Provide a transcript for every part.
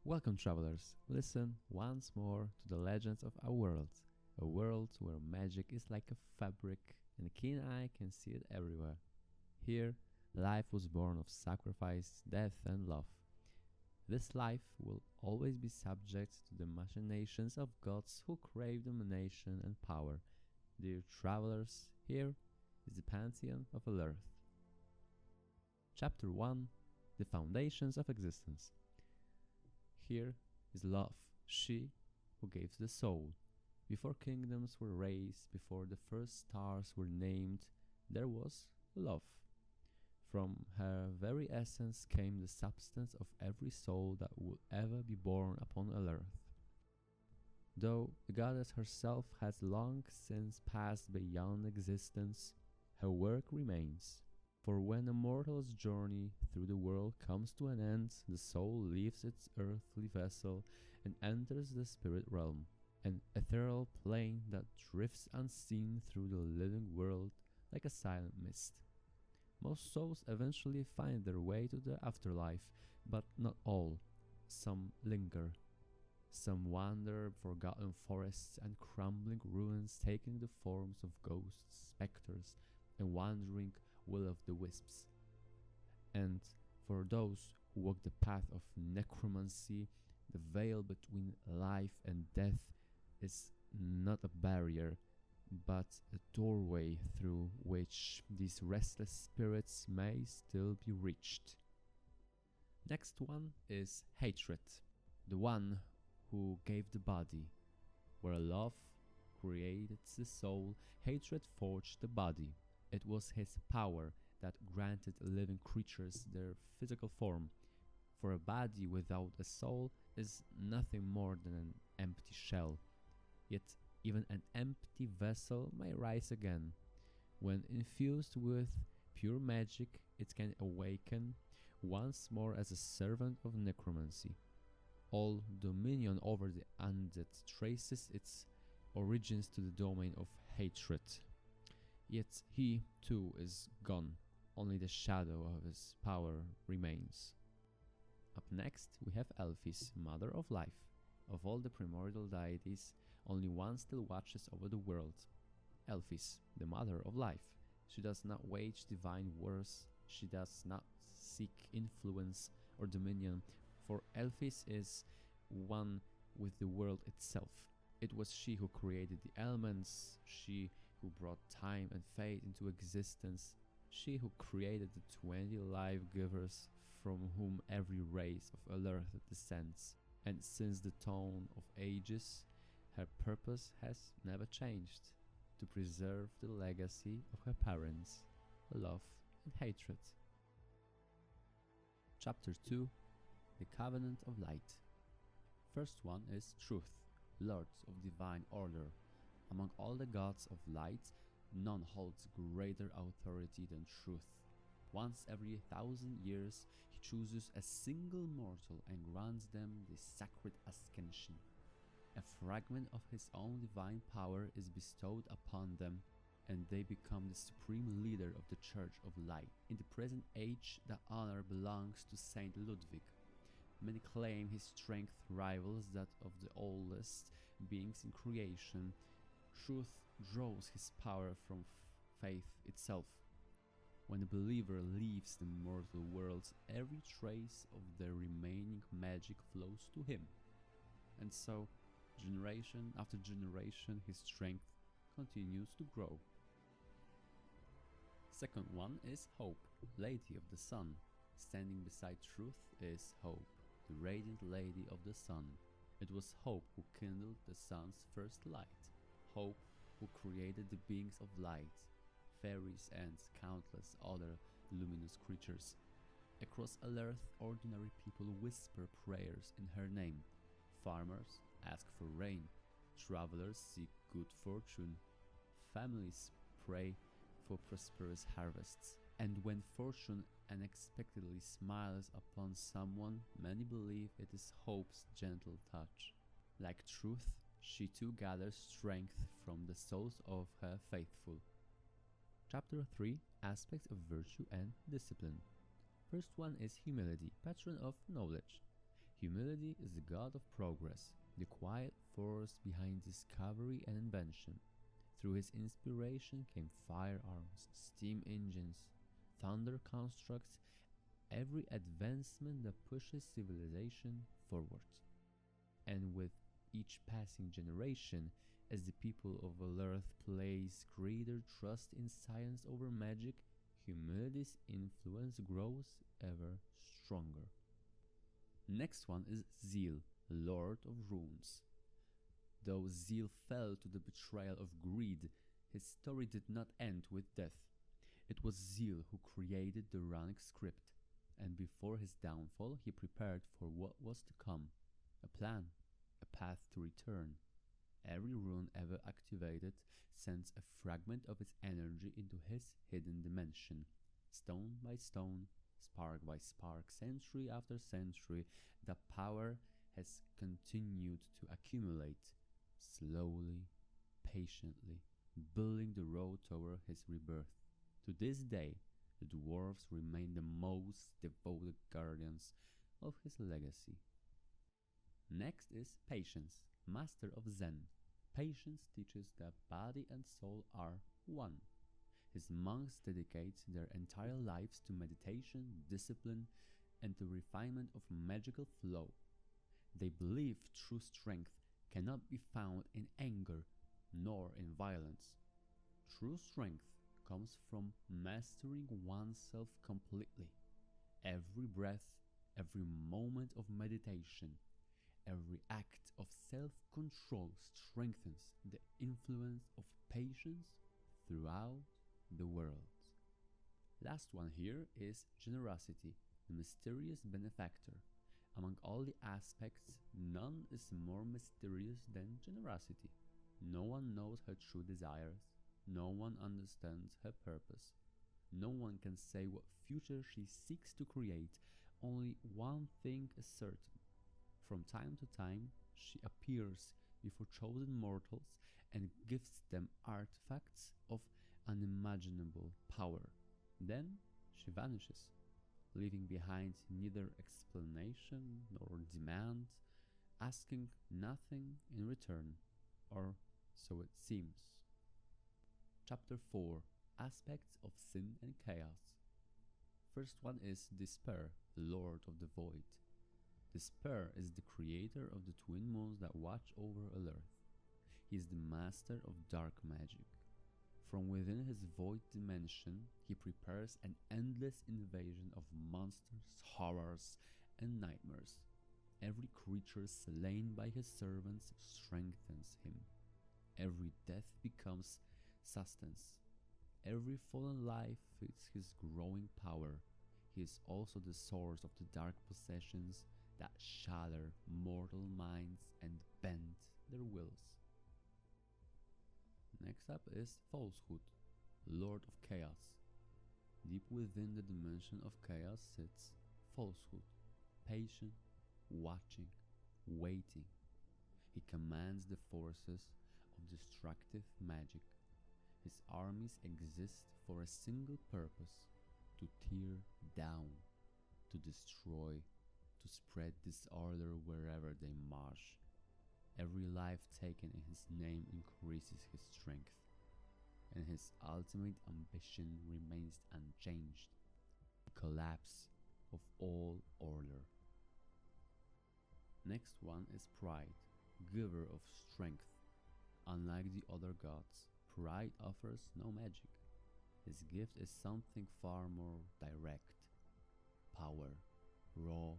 Welcome, travelers. Listen once more to the legends of our world. A world where magic is like a fabric and a keen eye can see it everywhere. Here, life was born of sacrifice, death and love. This life will always be subject to the machinations of gods who crave domination and power. Dear travelers, here is the Pantheon of Elearth. Chapter 1: The Foundations of Existence. Here is love, she who gave the soul. Before kingdoms were raised, before the first stars were named, there was love. From her very essence came the substance of every soul that would ever be born upon Elearth. Though the goddess herself has long since passed beyond existence, her work remains. For when a mortal's journey through the world comes to an end, the soul leaves its earthly vessel and enters the spirit realm, an ethereal plane that drifts unseen through the living world like a silent mist. Most souls eventually find their way to the afterlife, but not all. Some linger. Some wander forgotten forests and crumbling ruins, taking the forms of ghosts, specters, and wandering will-o'-the-wisps. And for those who walk the path of necromancy, the veil between life and death is not a barrier, but a doorway through which these restless spirits may still be reached. Next one is hatred, the one who gave the body. Where love created the soul, hatred forged the body. It was his power that granted living creatures their physical form, for a body without a soul is nothing more than an empty shell. Yet even an empty vessel may rise again. When infused with pure magic, it can awaken once more as a servant of necromancy. All dominion over the undead traces its origins to the domain of hatred. Yet he too is gone, only the shadow of his power remains. Up next we have Elphys, mother of life. Of all the primordial deities, only one still watches over the world. Elphys, the mother of life. She does not wage divine wars, she does not seek influence or dominion, for Elphys is one with the world itself. It was she who created the elements, she who brought time and fate into existence, she who created the 20 life givers from whom every race of Elearth descends. And since the dawn of ages, her purpose has never changed: to preserve the legacy of her parents, love and hatred. Chapter 2: The Covenant of Light. First one is Truth, Lord of Divine Order. Among all the gods of light, none holds greater authority than Truth. Once every 1,000 years, he chooses a single mortal and grants them the sacred ascension. A fragment of his own divine power is bestowed upon them, and they become the supreme leader of the Church of Light. In the present age, the honor belongs to Saint Ludwig. Many claim his strength rivals that of the oldest beings in creation. Truth draws his power from faith itself. When a believer leaves the mortal world, every trace of their remaining magic flows to him. And so, generation after generation, his strength continues to grow. Second one is Hope, Lady of the Sun. Standing beside Truth is Hope, the radiant Lady of the Sun. It was Hope who kindled the sun's first light. Hope who created the beings of light, fairies and countless other luminous creatures. Across Elearth, ordinary people whisper prayers in her name. Farmers ask for rain, travelers seek good fortune, families pray for prosperous harvests. And when fortune unexpectedly smiles upon someone, many believe it is Hope's gentle touch. Like Truth, she too gathers strength from the souls of her faithful. Chapter 3: Aspects of Virtue and Discipline. First one is Humility, patron of knowledge. Humility is the god of progress, the quiet force behind discovery and invention. Through his inspiration came firearms, steam engines, thunder constructs, every advancement that pushes civilization forward. And with each passing generation, as the people of Elearth place greater trust in science over magic, humanity's influence grows ever stronger. Next one is Zeal, Lord of Runes. Though Zeal fell to the betrayal of greed, his story did not end with death. It was Zeal who created the runic script, and before his downfall he prepared for what was to come. A plan, a path to return. Every rune ever activated sends a fragment of its energy into his hidden dimension. Stone by stone, spark by spark, century after century, the power has continued to accumulate, slowly, patiently, building the road toward his rebirth. To this day, the dwarves remain the most devoted guardians of his legacy. Next is Patience, master of Zen. Patience teaches that body and soul are one. His monks dedicate their entire lives to meditation, discipline, and the refinement of magical flow. They believe true strength cannot be found in anger nor in violence. True strength comes from mastering oneself completely. Every breath, every moment of meditation, every act of self-control strengthens the influence of patience throughout the world. Last one here is generosity, the mysterious benefactor. Among all the aspects, none is more mysterious than generosity. No one knows her true desires. No one understands her purpose. No one can say what future she seeks to create. Only one thing is certain. From time to time, she appears before chosen mortals and gives them artifacts of unimaginable power. Then she vanishes, leaving behind neither explanation nor demand, asking nothing in return, or so it seems. Chapter 4, Aspects of Sin and Chaos. First one is Despair, Lord of the Void. Despair is the creator of the twin moons that watch over Elearth. He is the master of dark magic. From within his void dimension, he prepares an endless invasion of monsters, horrors, and nightmares. Every creature slain by his servants strengthens him. Every death becomes sustenance. Every fallen life feeds his growing power. He is also the source of the dark possessions that shatter mortal minds and bend their wills. Next up is Falsehood, Lord of Chaos. Deep within the dimension of chaos sits Falsehood, patient, watching, waiting. He commands the forces of destructive magic. His armies exist for a single purpose: to tear down, to destroy, to spread disorder wherever they march. Every life taken in his name increases his strength, and his ultimate ambition remains unchanged: the collapse of all order. Next one is Pride, giver of strength. Unlike the other gods, Pride offers no magic. His gift is something far more direct: power, raw,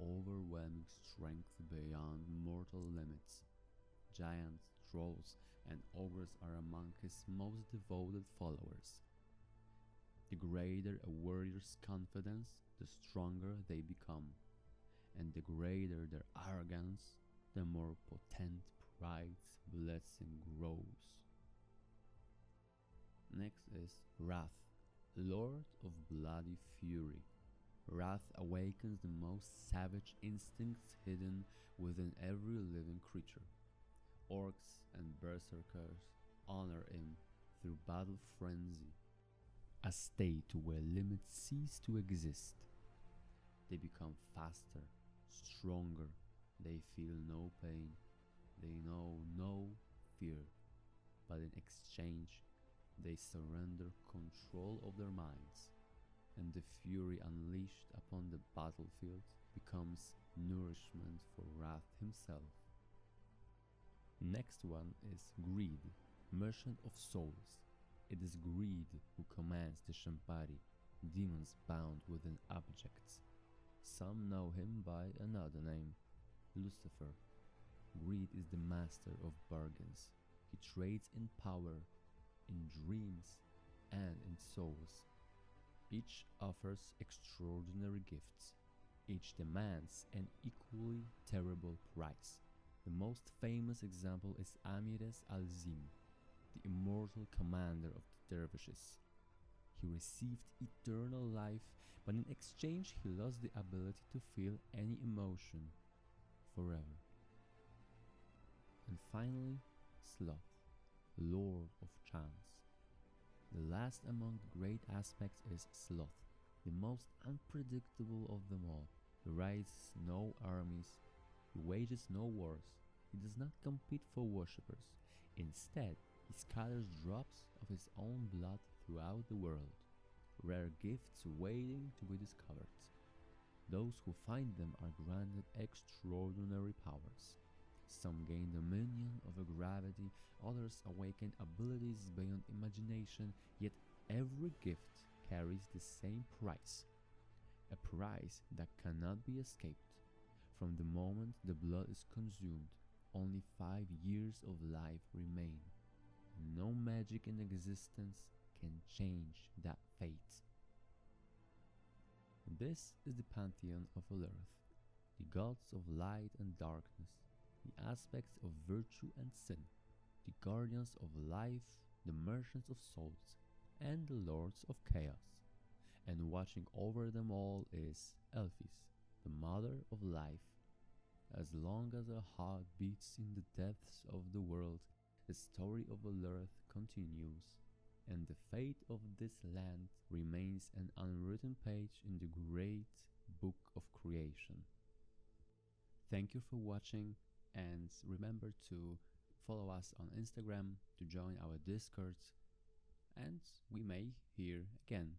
overwhelming strength beyond mortal limits. Giants, trolls, and ogres are among his most devoted followers. The greater a warrior's confidence, the stronger they become, and the greater their arrogance, the more potent Pride's blessing grows. Next is Wrath, Lord of Bloody Fury. Wrath awakens the most savage instincts hidden within every living creature. Orcs and berserkers honor him through battle frenzy, a state where limits cease to exist. They become faster, stronger. They feel no pain, they know no fear, but in exchange, they surrender control of their minds, and the fury unleashed upon the battlefield becomes nourishment for Wrath himself. Next one is Greed, Merchant of Souls. It is Greed who commands the Shampari, demons bound within objects. Some know him by another name, Lucifer. Greed is the master of bargains. He trades in power, in dreams, and in souls. Each offers extraordinary gifts. Each demands an equally terrible price. The most famous example is Amires al-Zim, the immortal commander of the dervishes. He received eternal life, but in exchange he lost the ability to feel any emotion forever. And finally, Sloth, Lord of Chance. The last among the great aspects is Sloth, the most unpredictable of them all. He raises no armies, he wages no wars, he does not compete for worshippers. Instead, he scatters drops of his own blood throughout the world, rare gifts waiting to be discovered. Those who find them are granted extraordinary powers. Some gain dominion over gravity, others awaken abilities beyond imagination, yet every gift carries the same price, a price that cannot be escaped. From the moment the blood is consumed, only 5 years of life remain. No magic in existence can change that fate. This is the Pantheon of Elearth, the gods of light and darkness, the aspects of virtue and sin, the guardians of life, the merchants of souls, and the lords of chaos. And watching over them all is Elphys, the mother of life. As long as a heart beats in the depths of the world, the story of Elearth continues, and the fate of this land remains an unwritten page in the great book of creation. Thank you for watching, and remember to follow us on Instagram, to join our Discords, and we may hear again.